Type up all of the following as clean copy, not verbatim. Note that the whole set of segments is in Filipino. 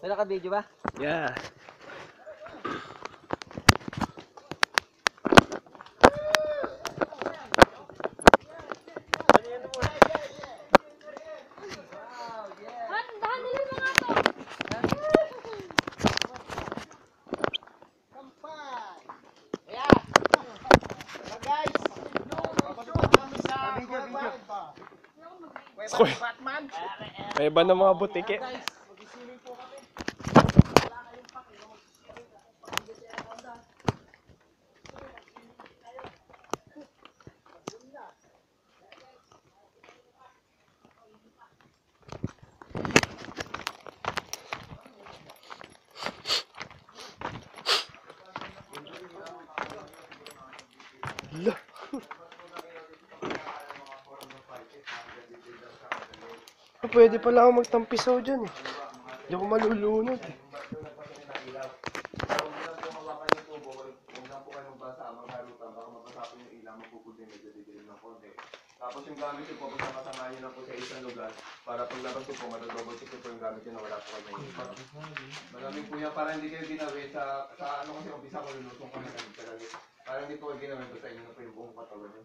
naka-video ba? Yeah. May iba ng mga butike. Pwede pala ako magtampisaw dyan eh. Hindi ako malulunod eh. Tapos yung gamit nyo po, pag nakasama nyo na po sa isang lugar, para paglabas nyo po, matadouble check nyo po yung gamit nyo na wala po kayo may iba. Malamig po yan, para hindi kayo ginawin sa ano kasi umpisa ko lulusong kami na talaga. Para hindi po kayo ginawin sa inyo na po yung buong katawan nyo.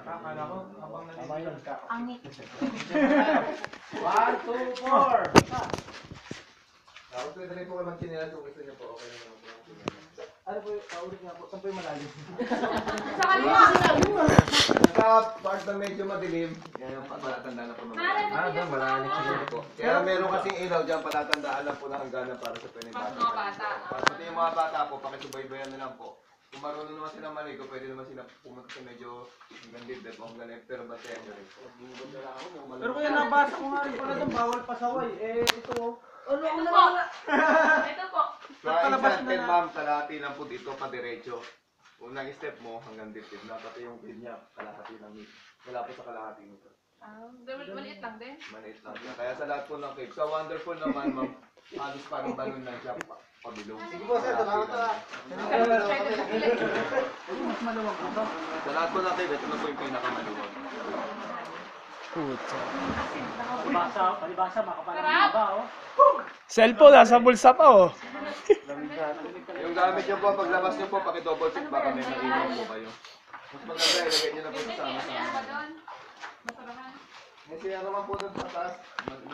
Akala ko, habang nalilin ka. Angit. 1, 2, 4! Tapos pwede rin po kayo magchinilas kung gusto nyo po, okay naman po. Ano po, paulit nga po. Saan po yung malalim? Sa kaliwa! Sa part na medyo madilim, yan yung palatandaan na po naman. Malalim siguro po. Kaya meron kasing ilaw dyan, palatandaan lang po na hangganan para sa pwede Mas mga bata. Pati yung mga bata po, pakisubaybayan na lang po. Kung marunong naman sila maligo, pwede naman sila pumunta sa medyo hanggang dibdib o hanggang pero basayan nyo rin. Pero kaya nabasa ko nga rin pala doon, bawal pasaway. Eh, ito oh. Ano Ito na po. wala? Ito po. Sa Palabas isang na ten na. ma'am, kalahati lang po dito, pa-diretso. Unang step mo hanggang dibdib na, pati yung pin niya, kalahati lang dito. Wala po sa kalahati nito. Maliit lang din. Maliit lang siya. Kaya sa lahat po ng cave. Sa Wonderful naman, ma'am, halos parang balon lang siya pabilog. Sige po, sir. Salamat na. Mas maluwag po ba? Sa lahat po ng cave, ito na po yung pinakamaluwag. Puta. Palibasa, makapala Sarap! ba oh. Cellphone, nasa bulsa pa oh. Yung gamit niyo po, paglabas niyo po, paki-double check baka may naiwan po kayo. Mas maganda, ilagay niyo na po sa sama-sama. Ano ba doon? Masarahan. May siya naman po doon sa taas.